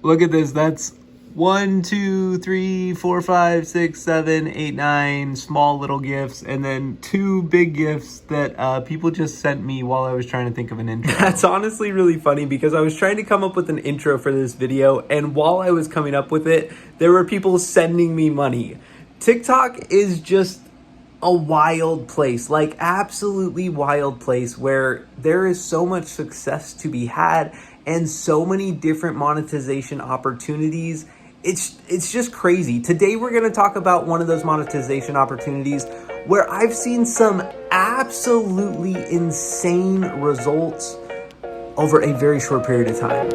Look at this. That's 1, 2, 3, 4, 5, 6, 7, 8, 9 small little gifts, and then 2 big gifts that people just sent me while I was trying to think of an intro. That's honestly really funny because I was trying to come up with an intro for this video, and while I was coming up with it, there were people sending me money. TikTok is just a wild place, like absolutely wild place, where there is so much success to be had and so many different monetization opportunities. It's just crazy. Today we're going to talk about one of those monetization opportunities where I've seen some absolutely insane results over a very short period of time.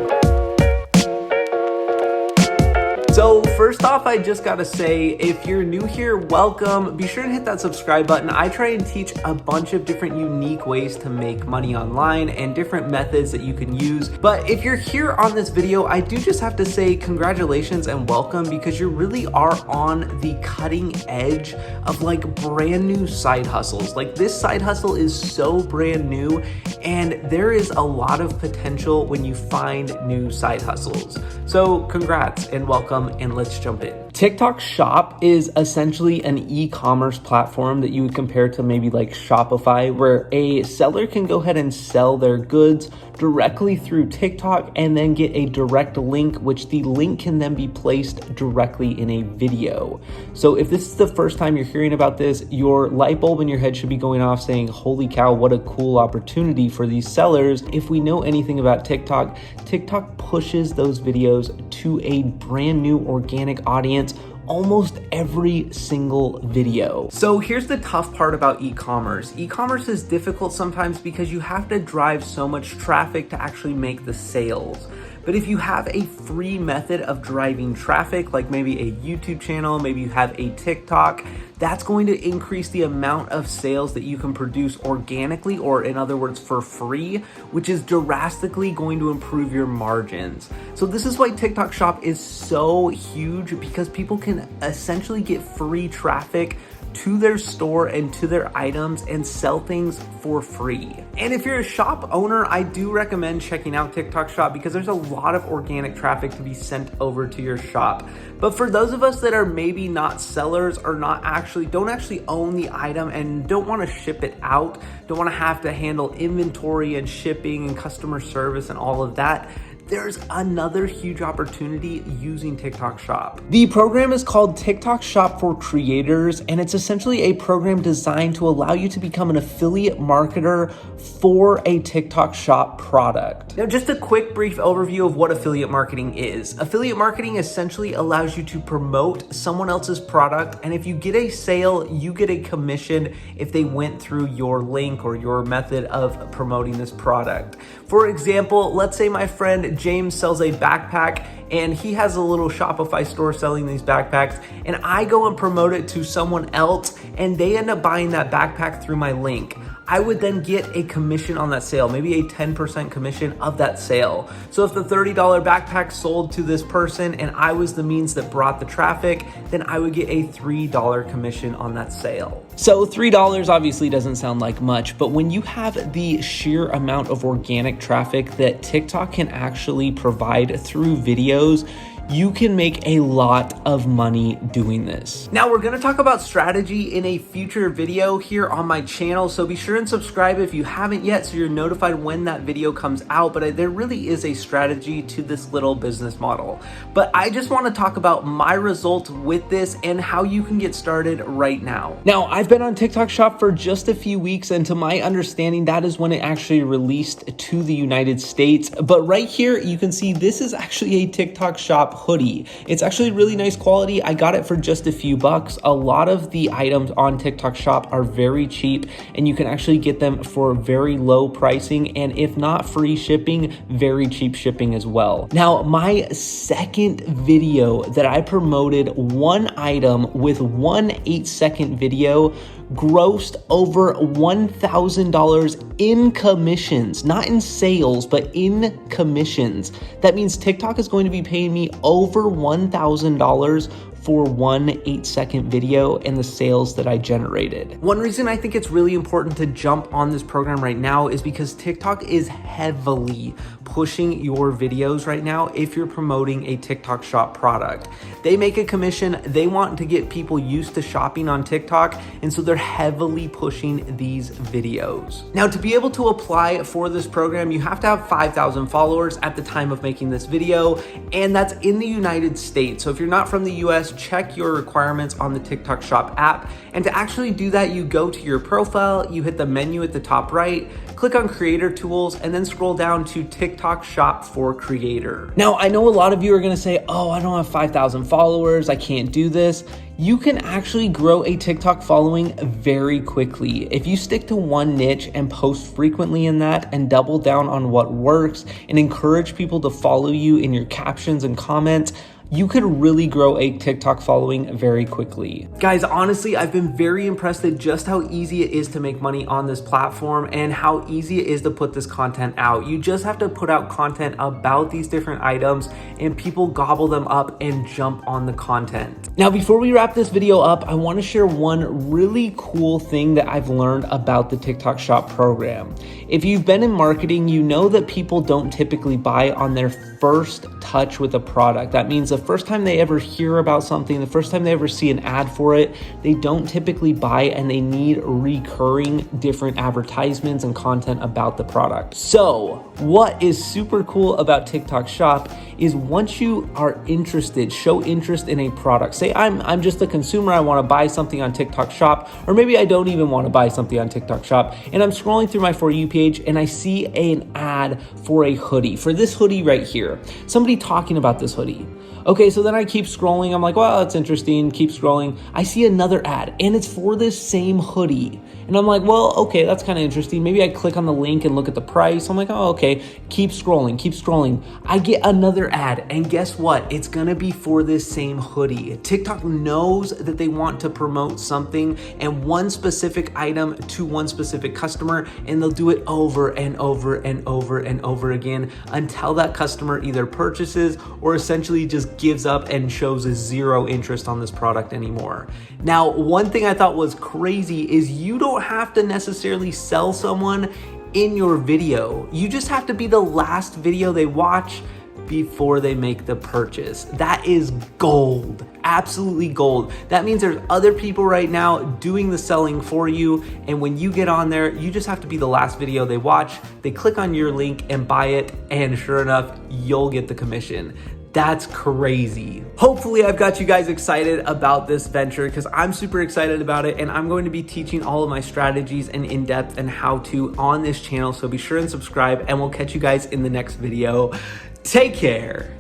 So first off, I just gotta say, if you're new here, welcome. Be sure to hit that subscribe button. I try and teach a bunch of different unique ways to make money online and different methods that you can use. But if you're here on this video, I do just have to say congratulations and welcome, because you really are on the cutting edge of like brand new side hustles. Like this side hustle is so brand new, and there is a lot of potential when you find new side hustles. So congrats and welcome, and let's jump in. TikTok Shop is essentially an e-commerce platform that you would compare to maybe like Shopify, where a seller can go ahead and sell their goods directly through TikTok and then get a direct link, which the link can then be placed directly in a video. So if this is the first time you're hearing about this, your light bulb in your head should be going off saying, holy cow, what a cool opportunity for these sellers. If we know anything about TikTok, TikTok pushes those videos to a brand new organic audience almost every single video. So here's the tough part about e-commerce. E-commerce is difficult sometimes because you have to drive so much traffic to actually make the sales. But if you have a free method of driving traffic, like maybe a YouTube channel, maybe you have a TikTok, that's going to increase the amount of sales that you can produce organically, or in other words, for free, which is drastically going to improve your margins. So this is why TikTok Shop is so huge, because people can essentially get free traffic to their store and to their items and sell things for free. And if you're a shop owner, I do recommend checking out TikTok Shop because there's a lot of organic traffic to be sent over to your shop. But for those of us that are maybe not sellers, or don't actually own the item and don't want to ship it out, don't want to have to handle inventory and shipping and customer service and all of that, there's another huge opportunity using TikTok Shop. The program is called TikTok Shop for Creators, and it's essentially a program designed to allow you to become an affiliate marketer for a TikTok Shop product. Now, just a quick brief overview of what affiliate marketing is. Affiliate marketing essentially allows you to promote someone else's product, and if you get a sale, you get a commission if they went through your link or your method of promoting this product. For example, let's say my friend James sells a backpack and he has a little Shopify store selling these backpacks, and I go and promote it to someone else and they end up buying that backpack through my link. I would then get a commission on that sale, maybe a 10% commission of that sale. So if the $30 backpack sold to this person and I was the means that brought the traffic, then I would get a $3 commission on that sale. So $3 obviously doesn't sound like much, but when you have the sheer amount of organic traffic that TikTok can actually provide through videos, you can make a lot of money doing this. Now we're gonna talk about strategy in a future video here on my channel, so be sure and subscribe if you haven't yet so you're notified when that video comes out. But there really is a strategy to this little business model. But I just wanna talk about my results with this and how you can get started right now. Now, I've been on TikTok Shop for just a few weeks, and to my understanding, that is when it actually released to the United States. But right here, you can see this is actually a TikTok Shop hoodie. It's actually really nice quality. I got it for just a few bucks. A lot of the items on TikTok Shop are very cheap, and you can actually get them for very low pricing, and if not free shipping, very cheap shipping as well. Now, my second video that I promoted one item with one 8-second video grossed over $1,000 in commissions, not in sales, but in commissions. That means TikTok is going to be paying me over $1,000 for one 8-second video and the sales that I generated. One reason I think it's really important to jump on this program right now is because TikTok is heavily pushing your videos right now if you're promoting a TikTok Shop product. They make a commission, they want to get people used to shopping on TikTok, and so they're heavily pushing these videos. Now, to be able to apply for this program, you have to have 5,000 followers at the time of making this video, and that's in the United States. So if you're not from the US, check your requirements on the TikTok Shop app. And to actually do that, you go to your profile, you hit the menu at the top right, click on Creator Tools, and then scroll down to TikTok Shop for Creator. Now, I know a lot of you are gonna say, oh, I don't have 5,000 followers, I can't do this. You can actually grow a TikTok following very quickly. If you stick to one niche and post frequently in that and double down on what works and encourage people to follow you in your captions and comments, you could really grow a TikTok following very quickly. Guys, honestly, I've been very impressed at just how easy it is to make money on this platform and how easy it is to put this content out. You just have to put out content about these different items and people gobble them up and jump on the content. Now, before we wrap this video up, I want to share one really cool thing that I've learned about the TikTok Shop program. If you've been in marketing, you know that people don't typically buy on their first touch with a product. That means the first time they ever hear about something, the first time they ever see an ad for it, they don't typically buy, and they need recurring different advertisements and content about the product. So what is super cool about TikTok Shop is once you are interested, show interest in a product. Say I'm just a consumer, I want to buy something on TikTok Shop, or maybe I don't even want to buy something on TikTok Shop, and I'm scrolling through my For You page and I see an ad for a hoodie, for this hoodie right here. Somebody talking about this hoodie. Okay, so then I keep scrolling. I'm like, well, that's interesting. Keep scrolling. I see another ad and it's for this same hoodie. And I'm like, well, okay, that's kind of interesting. Maybe I click on the link and look at the price. I'm like, oh, okay, keep scrolling, keep scrolling. I get another ad, and guess what? It's gonna be for this same hoodie. TikTok knows that they want to promote something and one specific item to one specific customer, and they'll do it over and over and over and over again until that customer either purchases or essentially just gives up and shows a zero interest on this product anymore. Now, one thing I thought was crazy is you don't have to necessarily sell someone in your video. You just have to be the last video they watch before they make the purchase. That is gold, absolutely gold. That means there's other people right now doing the selling for you, and when you get on there, you just have to be the last video they watch. They click on your link and buy it, and sure enough, you'll get the commission. That's crazy. Hopefully I've got you guys excited about this venture, because I'm super excited about it, and I'm going to be teaching all of my strategies and in-depth and how-to on this channel. So be sure and subscribe, and we'll catch you guys in the next video. Take care.